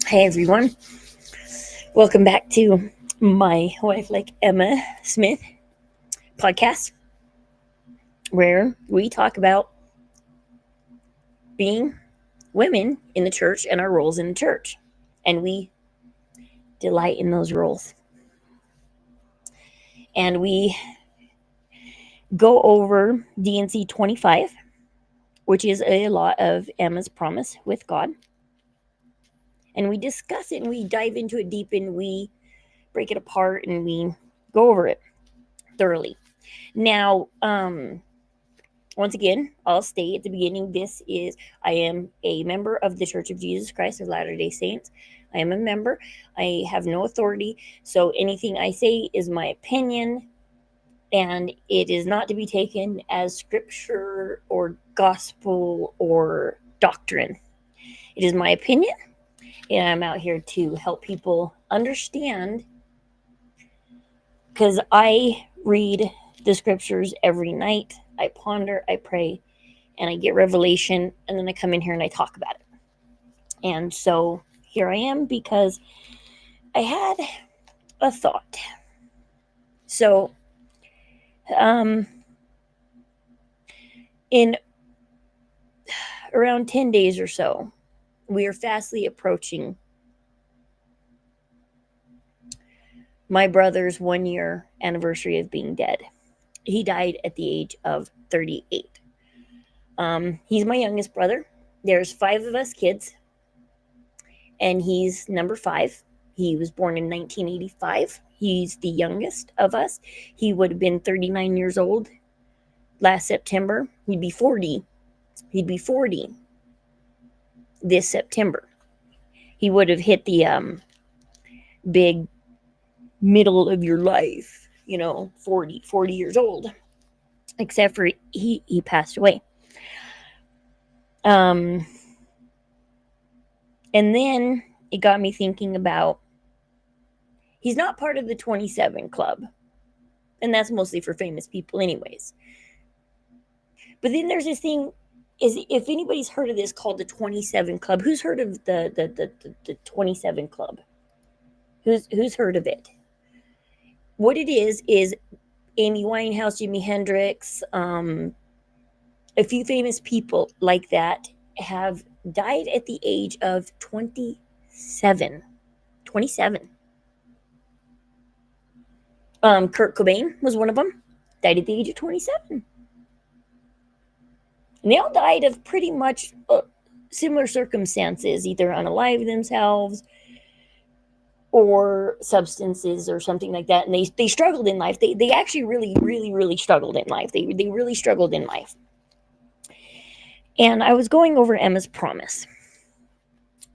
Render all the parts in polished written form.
Hey everyone, welcome back to my wife like Emma Smith podcast, where we talk about being women in the church and our roles in the church, and we delight in those roles. And we go over D&C 25, which is a lot of Emma's promise with God. And we discuss it and we dive into it deep and we break it apart and we go over it thoroughly. Now, once again, I'll state at the beginning, I am a member of the Church of Jesus Christ of Latter-day Saints. I am a member. I have no authority. So anything I say is my opinion, and it is not to be taken as scripture or gospel or doctrine. It is my opinion, and I'm out here to help people understand, because I read the scriptures every night. I ponder, I pray, and I get revelation, and then I come in here and I talk about it. And so here I am because I had a thought. So, in around 10 days or so, we are fastly approaching my brother's 1-year anniversary of being dead. He died at the age of 38. He's my youngest brother. There's 5 of us kids, and he's number 5. He was born in 1985. He's the youngest of us. He would have been 39 years old last September. He'd be 40. He'd be 40 this September. He would have hit the big middle of your life, 40 years old. Except for he passed away. And then it got me thinking about, he's not part of the 27 Club. And that's mostly for famous people anyways. But then there's this thing, if anybody's heard of this called the 27 Club, who's heard of the 27 Club? Who's heard of it? What it is Amy Winehouse, Jimi Hendrix, a few famous people like that have died at the age of 27. 27. Kurt Cobain was one of them. Died at the age of 27. And they all died of pretty much similar circumstances, either unalive themselves or substances or something like that. And they struggled in life. They actually really struggled in life. They really struggled in life. And I was going over Emma's promise.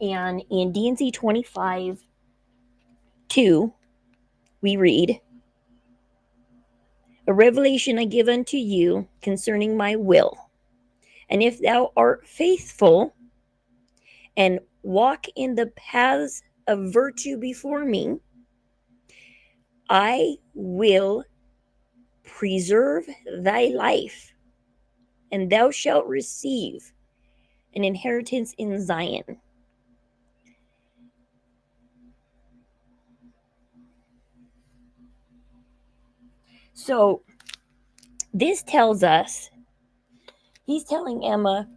And in D&C 25:2, we read, "A revelation I give unto you concerning my will. And if thou art faithful and walk in the paths of virtue before me, I will preserve thy life, and thou shalt receive an inheritance in Zion." So this tells us, he's telling Emma,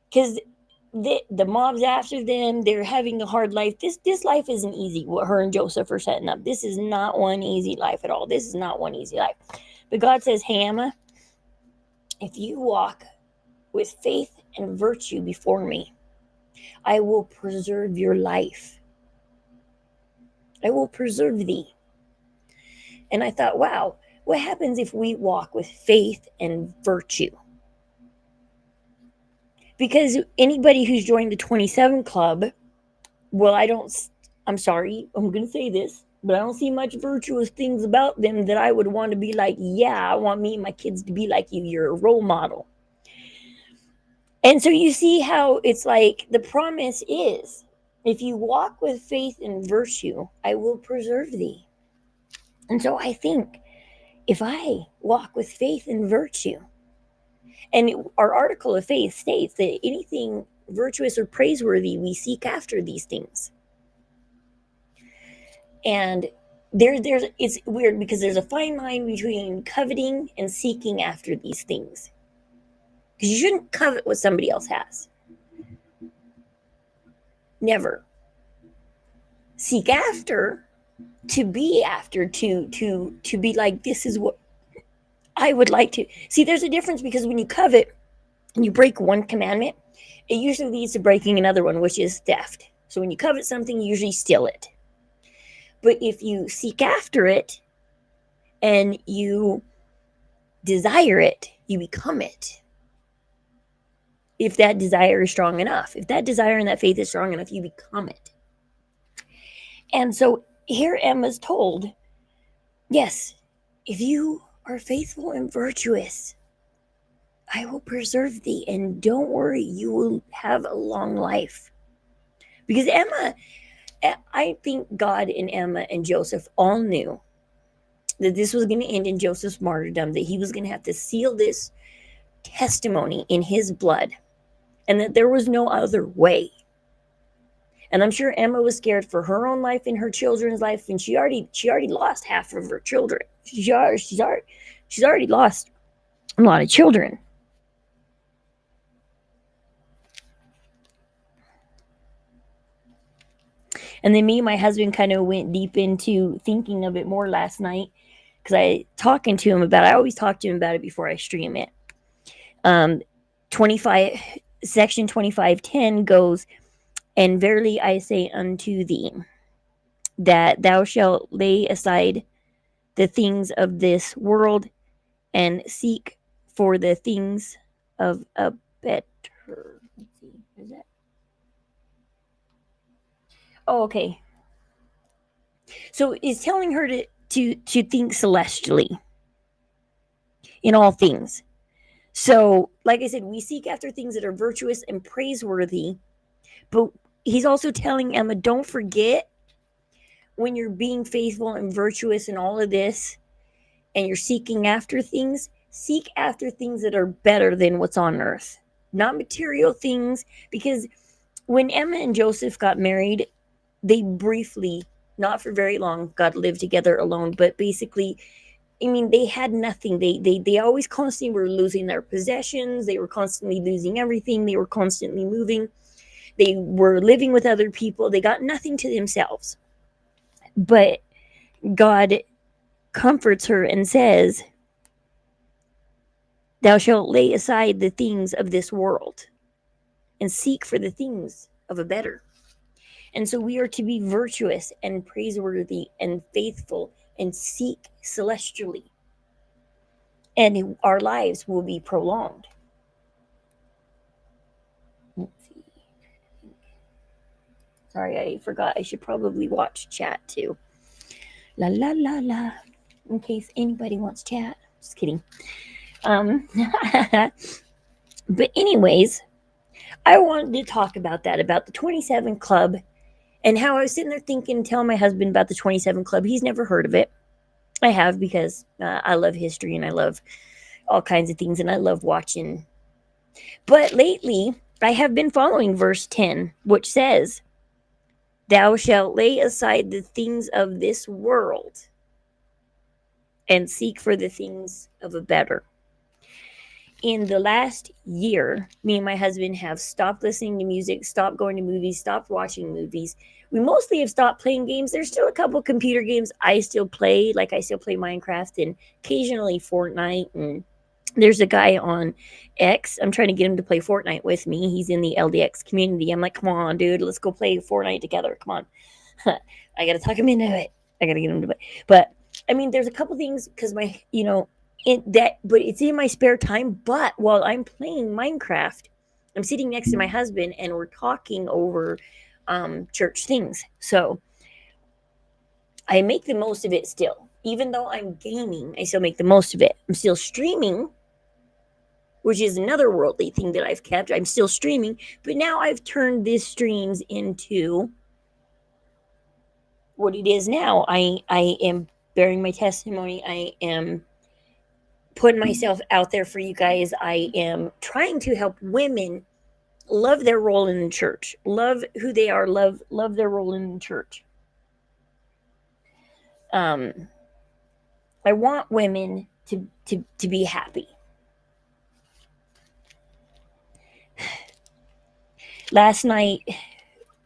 because the mob's after them, they're having a hard life. This life isn't easy, what her and Joseph are setting up. This is not one easy life at all. This is not one easy life. But God says, hey, Emma, if you walk with faith and virtue before me, I will preserve your life. I will preserve thee. And I thought, wow, what happens if we walk with faith and virtue? Because anybody who's joined the 27 Club, well, I'm sorry, I'm going to say this, but I don't see much virtuous things about them that I would want to be like, yeah, I want me and my kids to be like you. You're a role model. And so you see how it's like the promise is, if you walk with faith and virtue, I will preserve thee. And so I think if I walk with faith and virtue, and our article of faith states that anything virtuous or praiseworthy, we seek after these things. And there's it's weird because there's a fine line between coveting and seeking after these things. Because you shouldn't covet what somebody else has. Never. Seek after, to be after, to be like, this is what I would like to. See, there's a difference, because when you covet and you break one commandment, it usually leads to breaking another one, which is theft. So when you covet something, you usually steal it. But if you seek after it and you desire it, you become it. If that desire is strong enough, if that desire and that faith is strong enough, you become it. And so here Emma's told, yes, if you are faithful and virtuous, I will preserve thee, and don't worry, you will have a long life. Because Emma, I think God and Emma and Joseph all knew that this was going to end in Joseph's martyrdom, that he was going to have to seal this testimony in his blood, and that there was no other way. And I'm sure Emma was scared for her own life and her children's life, and she already lost half of her children. She's already lost a lot of children. And then me and my husband kind of went deep into thinking of it more last night, because I always talk to him about it before I stream it. 25 section 25:10 goes, and verily I say unto thee, that thou shalt lay aside the things of this world, and seek for the things of a better. Let's see, is that? Oh, okay. So it's telling her to think celestially in all things. So, like I said, we seek after things that are virtuous and praiseworthy, but he's also telling Emma, don't forget, when you're being faithful and virtuous and all of this, and you're seeking after things, seek after things that are better than what's on earth, not material things. Because when Emma and Joseph got married, they briefly, not for very long, got to live together alone. But basically, I mean, they had nothing. They always constantly were losing their possessions. They were constantly losing everything. They were constantly moving. They were living with other people. They got nothing to themselves. But God comforts her and says, thou shalt lay aside the things of this world and seek for the things of a better. And so we are to be virtuous and praiseworthy and faithful and seek celestially. And our lives will be prolonged. Let's see. Sorry, I forgot. I should probably watch chat too. La la la la. In case anybody wants chat. Just kidding. But anyways, I wanted to talk about that, about the 27 Club, and how I was sitting there thinking, telling my husband about the 27 Club. He's never heard of it. I have, because I love history and I love all kinds of things, and I love watching. But lately, I have been following verse 10, which says, thou shalt lay aside the things of this world and seek for the things of a better. In the last year, me and my husband have stopped listening to music, stopped going to movies, stopped watching movies. We mostly have stopped playing games. There's still a couple computer games I still play, like I still play Minecraft and occasionally Fortnite. And there's a guy on X. I'm trying to get him to play Fortnite with me. He's in the LDX community. I'm like, come on, dude, let's go play Fortnite together. Come on. I got to talk him into it. I got to get him to play. But I mean, there's a couple things, because but it's in my spare time. But while I'm playing Minecraft, I'm sitting next to my husband and we're talking over church things. So I make the most of it still. Even though I'm gaming, I still make the most of it. I'm still streaming, which is another worldly thing that I've kept. I'm still streaming, but now I've turned these streams into what it is now. I am bearing my testimony. I am putting myself out there for you guys. I am trying to help women love their role in the church, love who they are, love their role in the church. I want women to be happy. Last night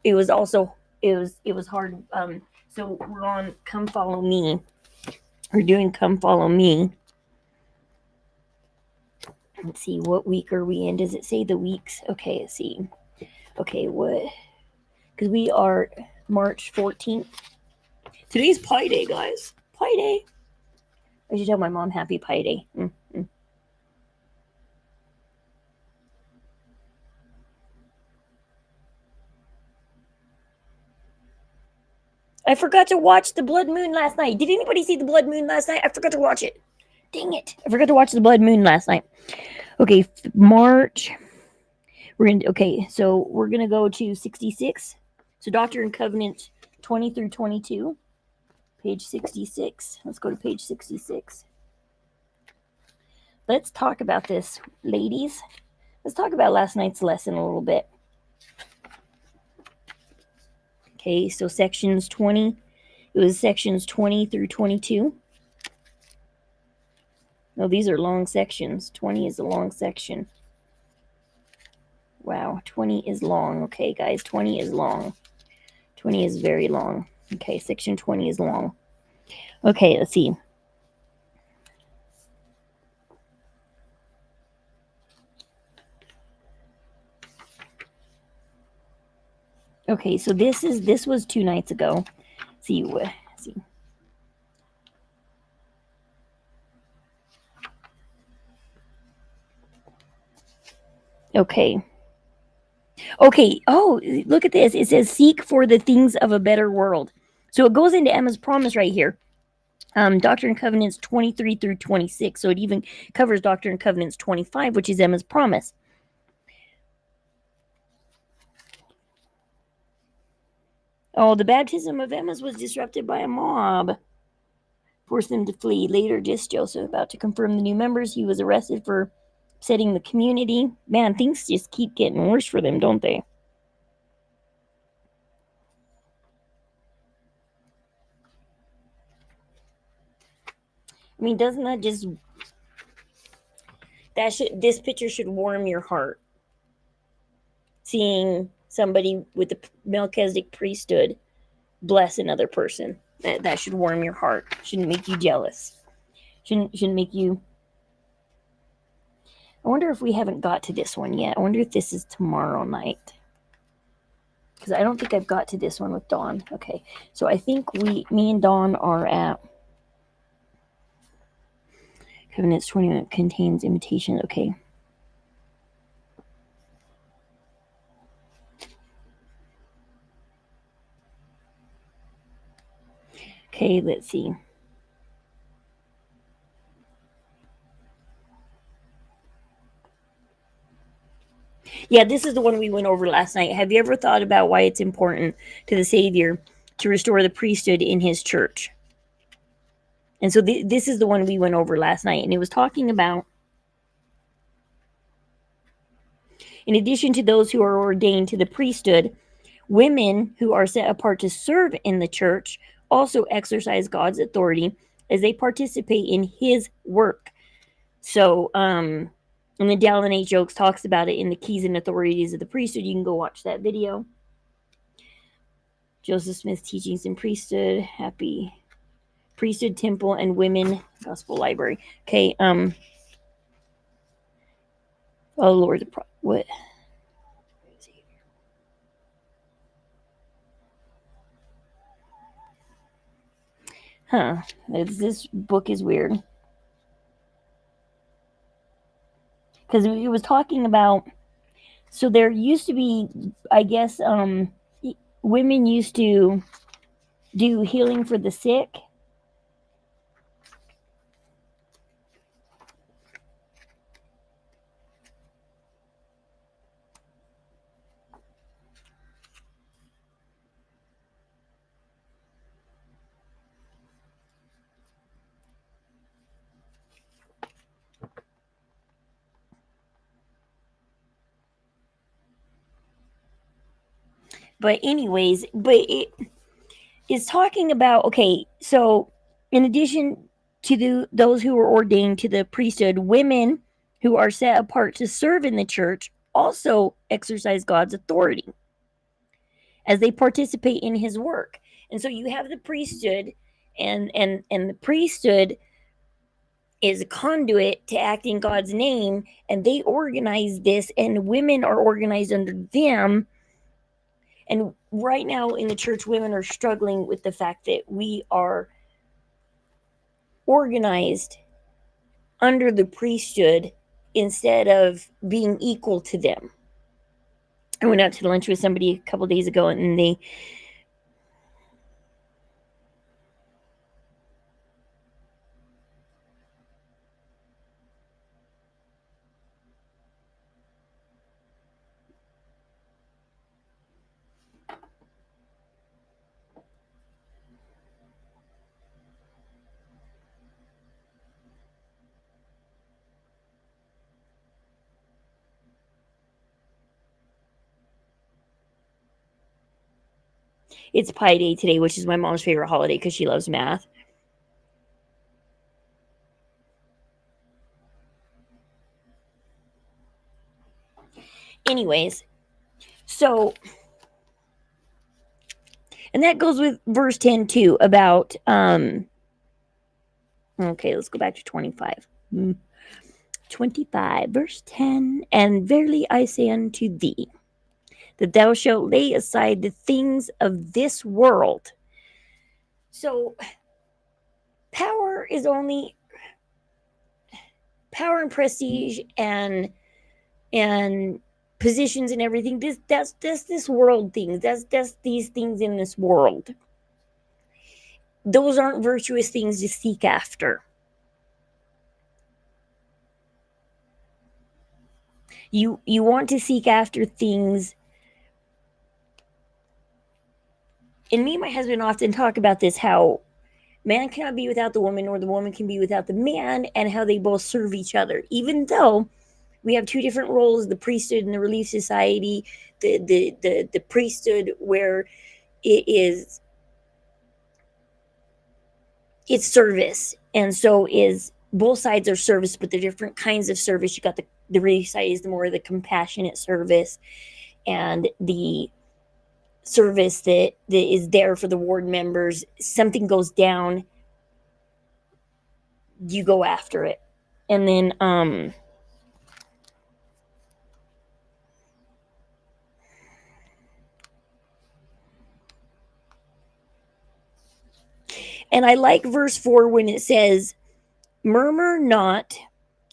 it was also it was hard. So we're on Come Follow Me. We're doing Come Follow Me. Let's see, what week are we in? Does it say the weeks? Okay, let's see. Okay, what? Because we are March 14th. Today's Pi Day, guys. Pi Day. I should tell my mom Happy Pi Day. Mm-hmm. I forgot to watch the blood moon last night. Did anybody see the blood moon last night? I forgot to watch it. Dang it. I forgot to watch the blood moon last night. Okay, March. So we're gonna go to 66. So Doctrine and Covenants 20 through 22. Page 66. Let's go to page 66. Let's talk about this, ladies. Let's talk about last night's lesson a little bit. Okay, so sections 20. It was sections 20 through 22. No, these are long sections. 20 is a long section. Wow, 20 is long. Okay, guys, 20 is long. 20 is very long. Okay, section 20 is long. Okay, let's see. Okay, so this was 2 nights ago. See. Okay. Okay. Oh, look at this. It says seek for the things of a better world. So it goes into Emma's promise right here. Doctrine and Covenants 23 through 26. So it even covers Doctrine and Covenants 25, which is Emma's promise. Oh, the baptism of Emma's was disrupted by a mob. Forced them to flee. Later, just Joseph about to confirm the new members. He was arrested for upsetting the community. Man, things just keep getting worse for them, don't they? I mean, doesn't that just this picture should warm your heart? Seeing somebody with the Melchizedek priesthood bless another person, that should warm your heart. Shouldn't make you jealous. Shouldn't make you. I wonder if we haven't got to this one yet. I wonder if this is tomorrow night. Because I don't think I've got to this one with Dawn. Okay, so I think me and Dawn are at Covenants 20 contains imitation. Okay. Okay, let's see. Yeah, this is the one we went over last night. Have you ever thought about why it's important to the Savior to restore the priesthood in his church? And so this is the one we went over last night. And it was talking about, in addition to those who are ordained to the priesthood, women who are set apart to serve in the church also exercise God's authority as they participate in his work. So, and the Dallin H. Oaks talks about it in the Keys and Authorities of the Priesthood. You can go watch that video. Joseph Smith's Teachings in Priesthood, Happy Priesthood Temple and Women Gospel Library. Okay, oh Lord, what? Huh, this book is weird. Because it was talking about, so there used to be, I guess, women used to do healing for the sick. But anyways, but it is talking about, okay, so in addition to those who are ordained to the priesthood, women who are set apart to serve in the church also exercise God's authority as they participate in his work. And so you have the priesthood, and the priesthood is a conduit to act in God's name, and they organize this, and women are organized under them. And right now in the church, women are struggling with the fact that we are organized under the priesthood instead of being equal to them. I went out to lunch with somebody a couple days ago, and they it's Pi Day today, which is my mom's favorite holiday because she loves math. Anyways, so, and that goes with verse 10 too, about okay, let's go back to 25. 25, verse 10. And verily I say unto thee, that thou shalt lay aside the things of this world. So power is only power and prestige and positions and everything. That's this world things. That's these things in this world. Those aren't virtuous things to seek after. You want to seek after things. And me and my husband often talk about this, how man cannot be without the woman, or the woman can be without the man, and how they both serve each other. Even though we have two different roles, the priesthood and the relief society, the priesthood where it is, it's service, and so is both sides are service, but they're different kinds of service. You got the relief side is the more the compassionate service, and the service that is there for the ward members. Something goes down, you go after it. And then and I like verse 4 when it says, murmur not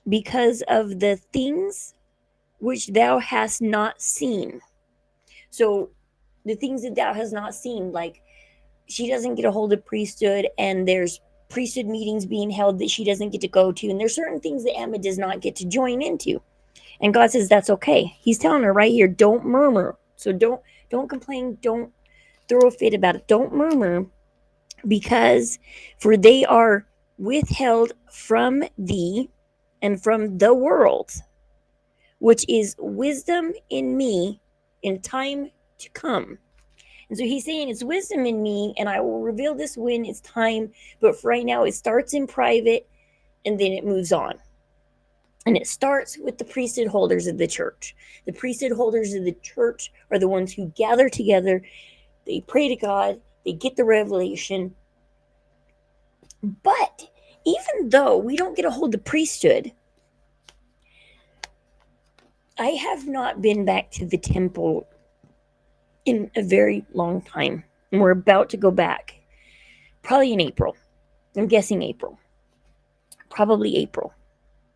because of the things which thou hast not seen. So the things that thou hast not seen, like she doesn't get a hold of priesthood, and there's priesthood meetings being held that she doesn't get to go to, and there's certain things that Emma does not get to join into, and God says that's okay. He's telling her right here, don't murmur. So don't complain, don't throw a fit about it, don't murmur, because for they are withheld from thee and from the world, which is wisdom in me in time to come. And so he's saying it's wisdom in me, and I will reveal this when it's time. But for right now, it starts in private, and then it moves on. And it starts with the priesthood holders of the church. The priesthood holders of the church are the ones who gather together. They pray to God. They get the revelation. But even though we don't get a hold of priesthood, I have not been back to the temple in a very long time. And we're about to go back. Probably in April. I'm guessing April. Probably April.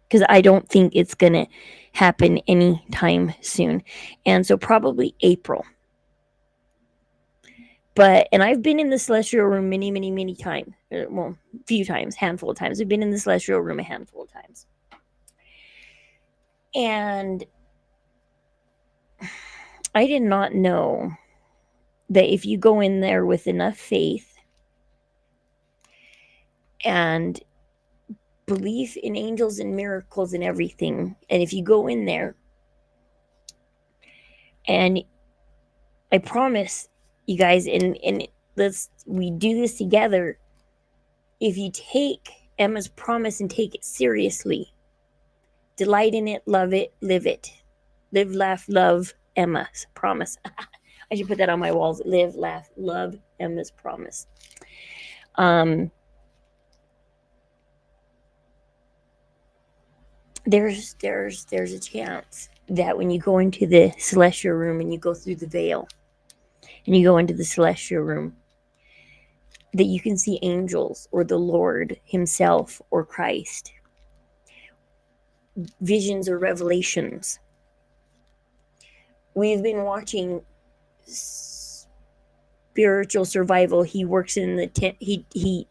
Because I don't think it's going to happen anytime soon. And so probably April. And I've been in the celestial room many, many, many times. Well, a few times, handful of times. I've been in the celestial room a handful of times. And I did not know that if you go in there with enough faith and belief in angels and miracles and everything, and if you go in there and I promise you guys, and we do this together. If you take Emma's promise and take it seriously, delight in it, love it, live it. Live, laugh, love Emma's promise. I should put that on my walls. Live, laugh, love Emma's promise. There's a chance that when you go into the celestial room and you go through the veil and you go into the celestial room, that you can see angels or the Lord himself or Christ, visions or revelations. We've been watching spiritual survival. He works in the he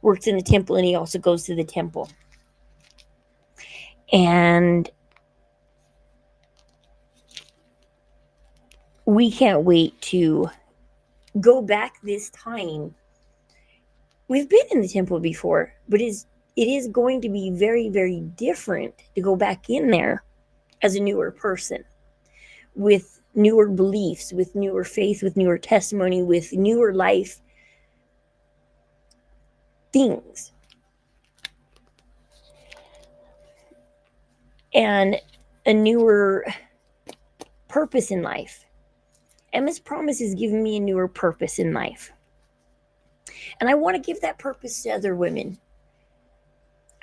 works in the temple, and he also goes to the temple. And we can't wait to go back this time. We've been in the temple before, but it is going to be very, very different to go back in there as a newer person, with newer beliefs, with newer faith, with newer testimony, with newer life things. And a newer purpose in life. Emma's promise has given me a newer purpose in life. And I want to give that purpose to other women.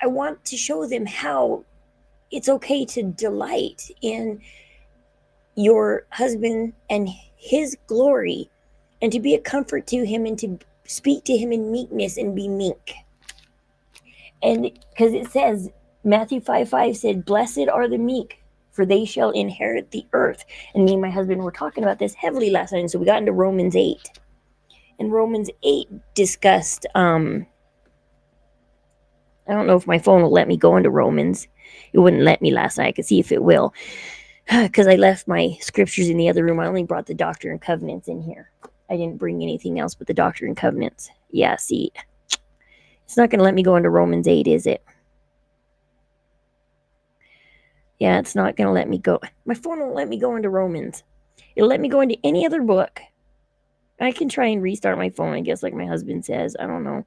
I want to show them how it's okay to delight in your husband and his glory, and to be a comfort to him, and to speak to him in meekness and be meek. And because it says, Matthew 5:5 said, "Blessed are the meek, for they shall inherit the earth." And me and my husband were talking about this heavily last night, and so we got into Romans 8. And Romans 8 discussed, I don't know if my phone will let me go into Romans. It wouldn't let me last night. I could see if it will, because I left my scriptures in the other room. I only brought the Doctrine and Covenants in here. I didn't bring anything else but the Doctrine and Covenants. Yeah, see, it's not going to let me go into Romans 8, is it? Yeah, it's not going to let me go. My phone won't let me go into Romans. It'll let me go into any other book. I can try and restart my phone, I guess, like my husband says. I don't know.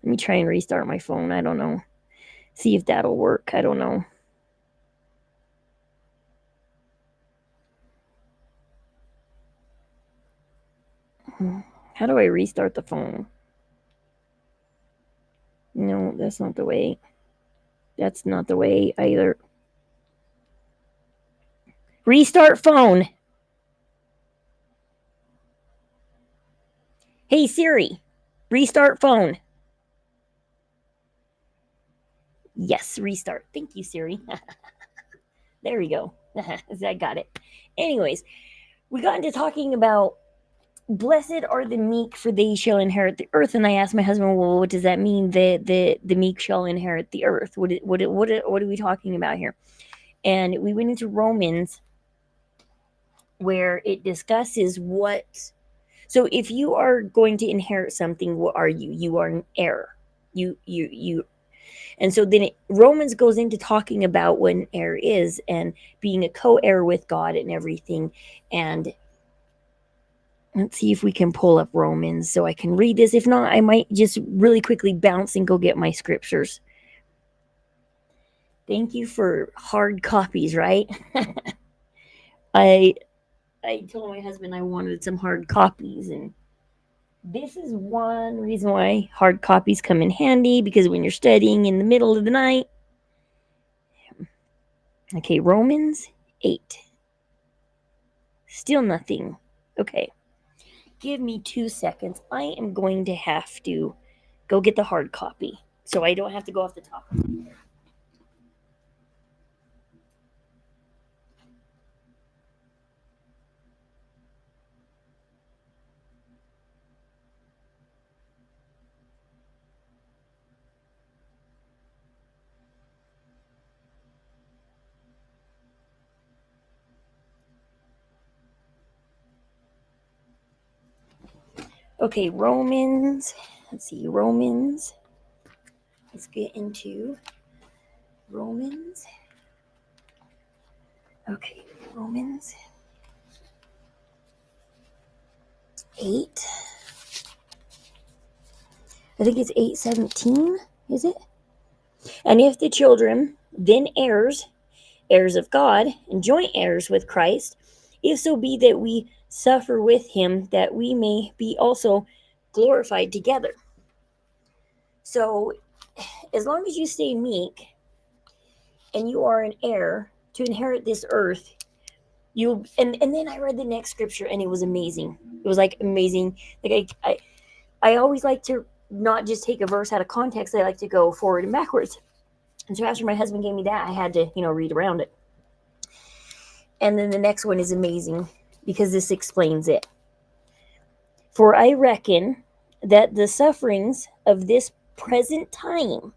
Let me try and restart my phone. I don't know. See if that'll work. I don't know. How do I restart the phone? No, that's not the way. That's not the way either. Restart phone. Hey Siri, restart phone. Yes, restart. Thank you, Siri. There we go. I got it. Anyways, we got into talking about blessed are the meek, for they shall inherit the earth. And I asked my husband, well, what does that mean? The meek shall inherit the earth. What are we talking about here? And we went into Romans, where it discusses what. So if you are going to inherit something, what are you? You are an heir. You. And so then Romans goes into talking about what an heir is, and being a co-heir with God and everything. And let's see if we can pull up Romans so I can read this. If not, I might just really quickly bounce and go get my scriptures. Thank you for hard copies, right? I told my husband I wanted some hard copies, and this is one reason why hard copies come in handy, because when you're studying in the middle of the night. Okay, Romans 8. Still nothing. Okay. Give me 2 seconds. I am going to have to go get the hard copy, so I don't have to go off the top. Okay, Romans. Let's see, Romans. Let's get into Romans. Okay, Romans. 8. I think it's 8:17, is it? And if the children, then heirs, heirs of God, and joint heirs with Christ, if so be that we suffer with him, that we may be also glorified together. So, as long as you stay meek and you are an heir to inherit this earth, you and then I read the next scripture and it was amazing. It was like amazing. Like I always like to not just take a verse out of context. I like to go forward and backwards. And so after my husband gave me that, I had to, read around it. And then the next one is amazing because this explains it. For I reckon that the sufferings of this present time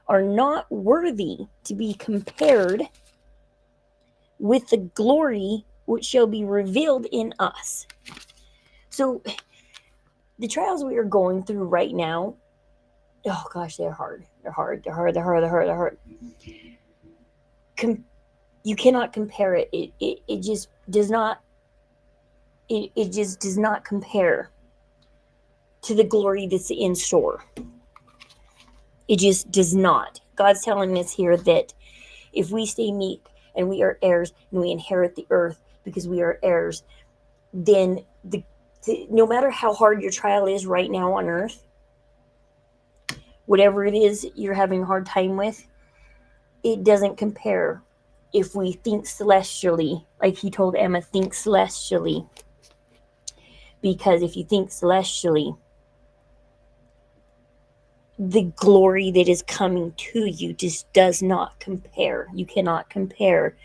are not worthy to be compared with the glory which shall be revealed in us. So the trials we are going through right now, oh gosh, they're hard. They're hard. You cannot compare it. It just does not. It just does not compare to the glory that's in store. It just does not. God's telling us here that if we stay meek and we are heirs and we inherit the earth because we are heirs, then no matter how hard your trial is right now on earth, whatever it is you're having a hard time with, it doesn't compare if we think celestially, like he told Emma, think celestially. Because if you think celestially, the glory that is coming to you just does not compare. You cannot compare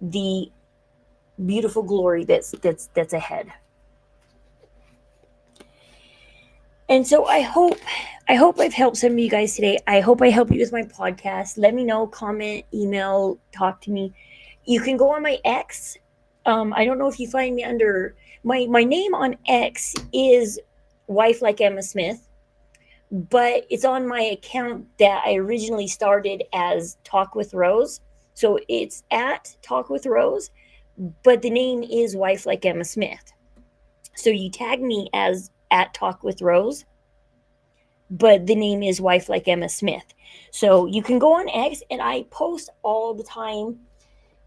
the beautiful glory that's ahead. And so I hope I've helped some of you guys today. I hope I help you with my podcast. Let me know, comment, email, talk to me. You can go on my X. I don't know if you find me under my name on X is Wife Like Emma Smith, but it's on my account that I originally started as Talk with Rose. So it's at Talk with Rose, but the name is Wife Like Emma Smith. So you tag me as at Talk with Rose, but the name is Wife Like Emma Smith. So you can go on X, and I post all the time.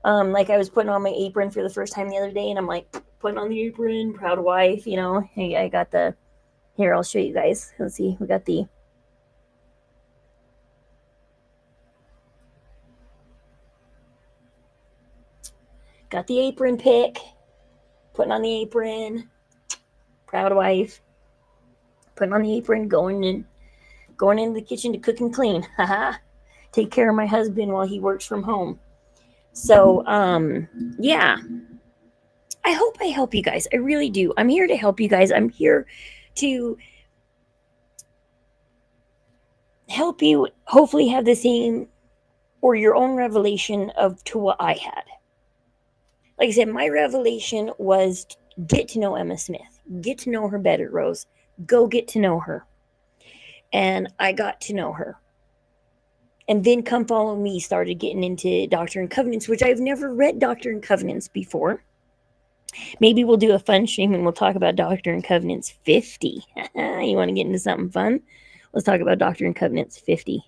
Like I was putting on my apron for the first time the other day, and I'm like, putting on the apron, proud wife, Hey, I got here, I'll show you guys. Let's see, we got the apron pick, putting on the apron, proud wife, putting on the apron, going into the kitchen to cook and clean. Haha. Take care of my husband while he works from home. So, yeah. I hope I help you guys. I really do. I'm here to help you guys. I'm here to help you hopefully have the same or your own revelation to what I had. Like I said, my revelation was get to know Emma Smith. Get to know her better, Rose. Go get to know her. And I got to know her. And then Come Follow Me started getting into Doctrine and Covenants, which I've never read Doctrine and Covenants before. Maybe we'll do a fun stream and we'll talk about Doctrine and Covenants 50. You want to get into something fun? Let's talk about Doctrine and Covenants 50.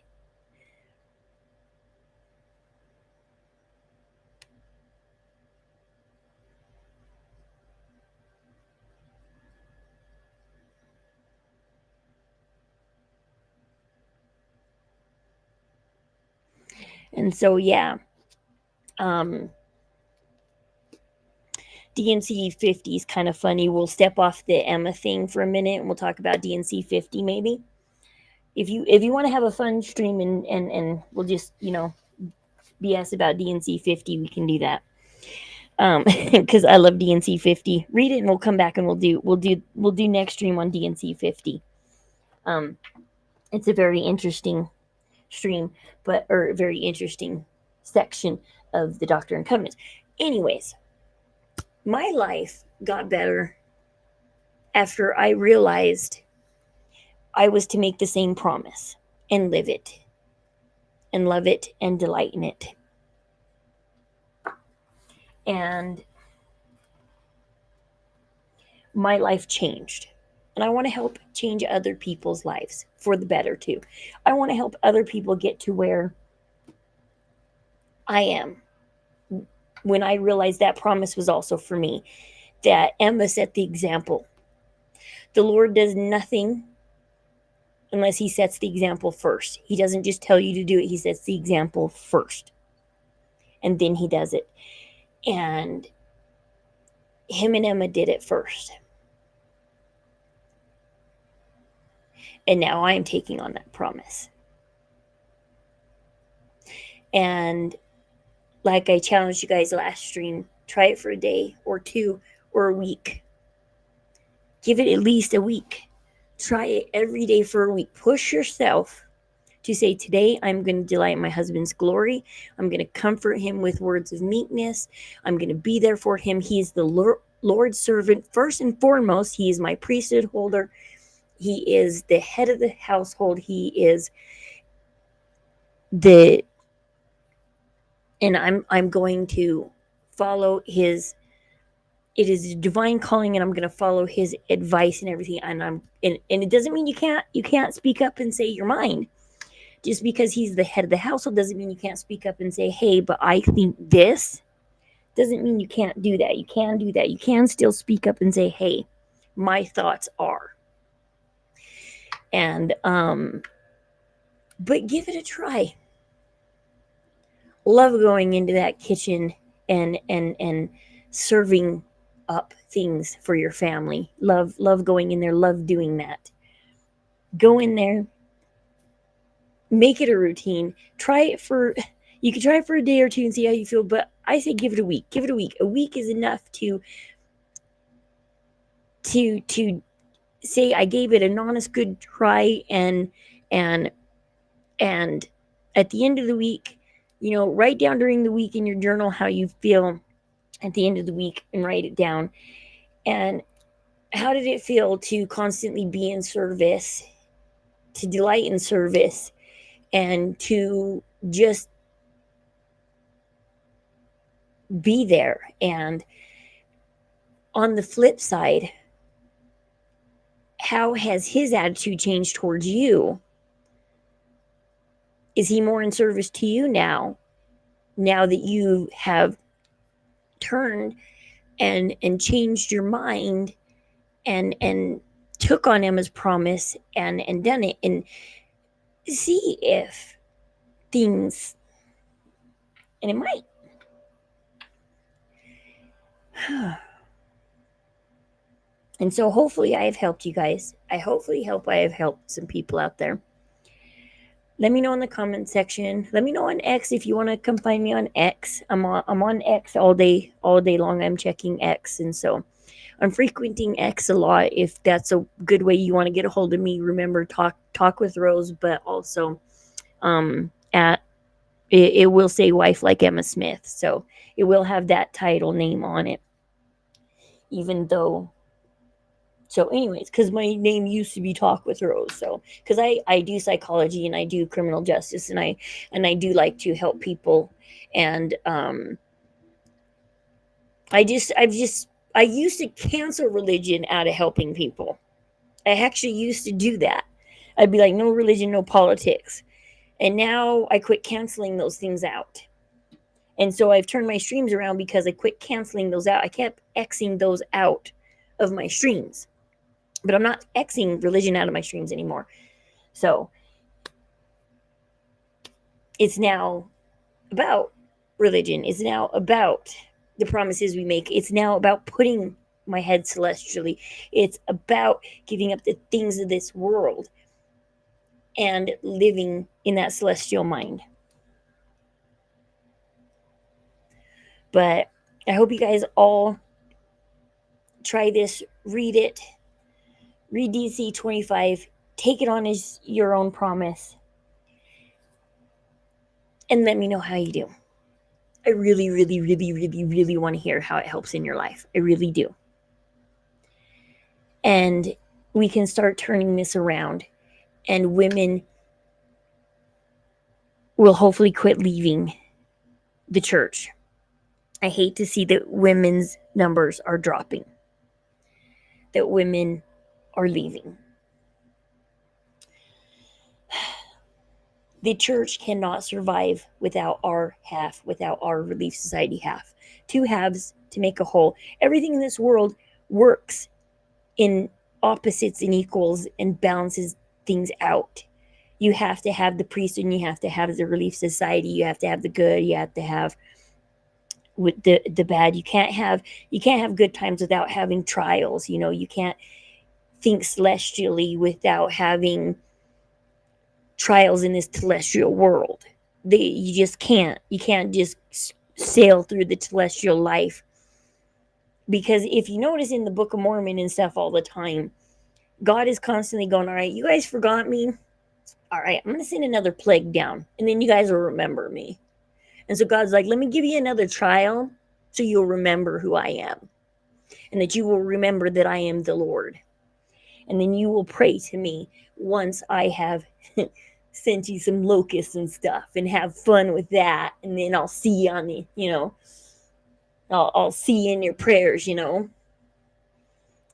And so, yeah. DNC 50 is kind of funny. We'll step off the Emma thing for a minute and we'll talk about DNC 50 maybe. If you want to have a fun stream and we'll just, BS about DNC 50, we can do that. Because I love DNC 50. Read it and we'll come back and we'll do next stream on DNC 50. It's a very interesting stream, or very interesting section of the Doctrine and Covenants. Anyways, my life got better after I realized I was to make the same promise and live it and love it and delight in it. And my life changed. And I want to help change other people's lives for the better too. I want to help other people get to where I am when I realized that promise was also for me. That Emma set the example. The Lord does nothing unless He sets the example first. He doesn't just tell you to do it, He sets the example first. And then He does it. And him and Emma did it first. And now I am taking on that promise. And like I challenged you guys last stream, try it for a day or two or a week. Give it at least a week. Try it every day for a week. Push yourself to say, today I'm going to delight in my husband's glory. I'm going to comfort him with words of meekness. I'm going to be there for him. He is the Lord's servant. First and foremost, he is my priesthood holder. He is the head of the household. He is and I'm going to follow his. It is a divine calling, and I'm going to follow his advice and everything. And it doesn't mean you can't speak up and say your mind. Just because he's the head of the household doesn't mean you can't speak up and say, hey, but I think this. Doesn't mean you can't do that. You can do that. You can still speak up and say, hey, my thoughts are. And but give it a try. Love going into that kitchen and serving up things for your family. Love going in there, love doing that. Go in there, make it a routine. You can try it for a day or two and see how you feel, but I say give it a week. Give it a week. A week is enough to say I gave it an honest good try, and at the end of the week, write down during the week in your journal how you feel at the end of the week and write it down. And how did it feel to constantly be in service, to delight in service, and to just be there? And on the flip side, how has his attitude changed towards you? Is he more in service to you now that you have turned and changed your mind and took on Emma's promise and done it? And see if things, and it might. And so hopefully I have helped you guys. I have helped some people out there. Let me know in the comment section. Let me know on X if you want to come find me on X. I'm on X all day long. I'm checking X, and so I'm frequenting X a lot. If that's a good way you want to get a hold of me, remember talk with Rose, but also it will say wife like Emma Smith, so it will have that title name on it. Even though. So anyways, because my name used to be Talk with Rose. So because I do psychology and I do criminal justice and I do like to help people. And I used to cancel religion out of helping people. I actually used to do that. I'd be like, no religion, no politics. And now I quit canceling those things out. And so I've turned my streams around because I quit canceling those out. I kept Xing those out of my streams. But I'm not Xing religion out of my streams anymore. So it's now about religion. It's now about the promises we make. It's now about putting my head celestially. It's about giving up the things of this world and living in that celestial mind. But I hope you guys all try this, read it. Read DC 25, take it on as your own promise, and let me know how you do. I really, really, really, really, really want to hear how it helps in your life. I really do. And we can start turning this around, and women will hopefully quit leaving the church. I hate to see that women's numbers are dropping. that women are leaving. The church cannot survive without our half, without our Relief Society half. Two halves to make a whole. Everything in this world works in opposites and equals and balances things out. You have to have the priest and you have to have the Relief Society. You have to have the good. You have to have with the bad. You can't have good times without having trials. You can't think celestially without having trials in this celestial world. You just can't. You can't just sail through the celestial life. Because if you notice in the Book of Mormon and stuff all the time, God is constantly going, all right, you guys forgot me. All right, I'm going to send another plague down. And then you guys will remember me. And so God's like, let me give you another trial so you'll remember who I am. And that you will remember that I am the Lord. And then you will pray to me once I have sent you some locusts and stuff and have fun with that. And then I'll see you on the, I'll see you in your prayers, And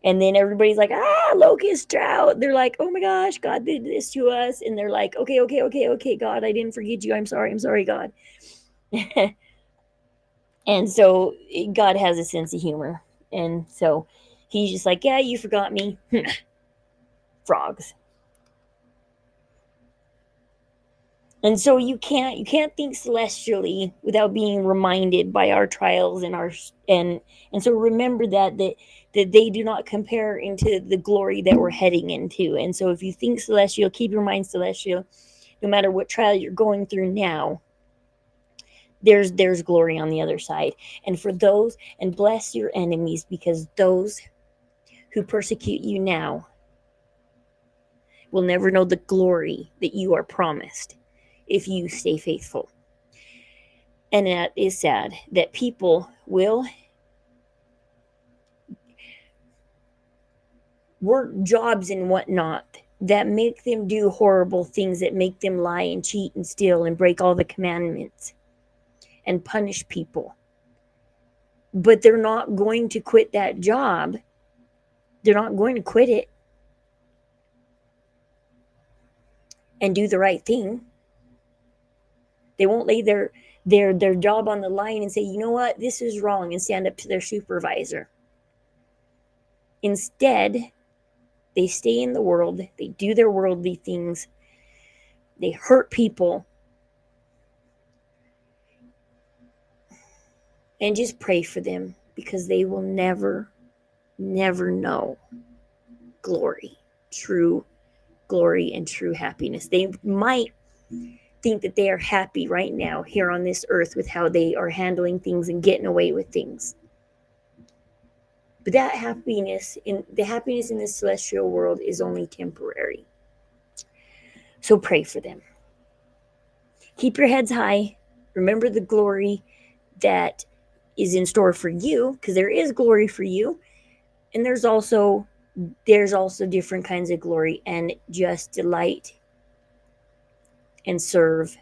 then everybody's like, locust drought. They're like, oh my gosh, God did this to us. And they're like, okay, God, I didn't forget you. I'm sorry, God. And so God has a sense of humor. And so he's just like, yeah, you forgot me. Frogs. And so you can't think celestially without being reminded by our trials and so remember that they do not compare into the glory that we're heading into. And so if you think celestial, keep your mind celestial. No matter what trial you're going through now, there's glory on the other side. And for those, and bless your enemies, because those who persecute you now will never know the glory that you are promised if you stay faithful. And that is sad that people will work jobs and whatnot that make them do horrible things, that make them lie and cheat and steal and break all the commandments and punish people. But they're not going to quit that job. They're not going to quit it and do the right thing. They won't lay their job on the line and say, you know what, this is wrong, and stand up to their supervisor. Instead, they stay in the world, they do their worldly things, they hurt people, and just pray for them, because they will never know glory, true glory and true happiness. They might think that they are happy right now here on this earth with how they are handling things and getting away with things. But that happiness in this celestial world is only temporary. So pray for them. Keep your heads high. Remember the glory that is in store for you, because there is glory for you. And there's also different kinds of glory, and just delight and serve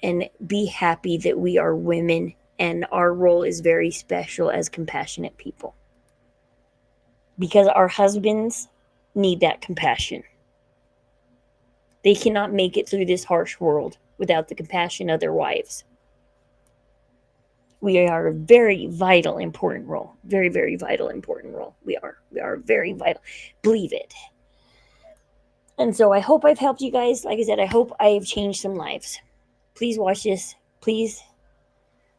and be happy that we are women and our role is very special as compassionate people, because our husbands need that compassion. They cannot make it through this harsh world without the compassion of their wives. We are a very vital, important role. Very, very vital, important role. We are very vital. Believe it. And so I hope I've helped you guys. Like I said, I hope I have changed some lives. Please watch this. Please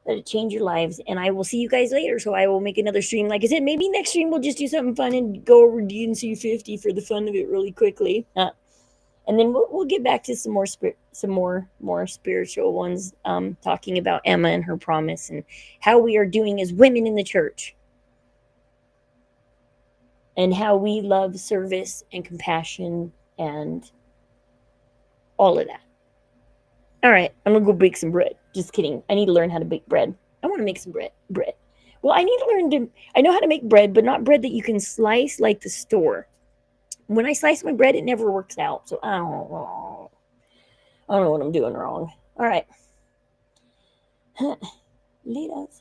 let it change your lives. And I will see you guys later. So I will make another stream. Like I said, maybe next stream we'll just do something fun and go over DNC 50 for the fun of it really quickly. And then we'll get back to some more spiritual ones, talking about Emma and her promise and how we are doing as women in the church, and how we love service and compassion and all of that. All right, I'm gonna go bake some bread. Just kidding. I need to learn how to bake bread. I want to make some bread. Well, I know how to make bread, but not bread that you can slice like the store. When I slice my bread, it never works out. So I don't know what I'm doing wrong. All right. Lead us.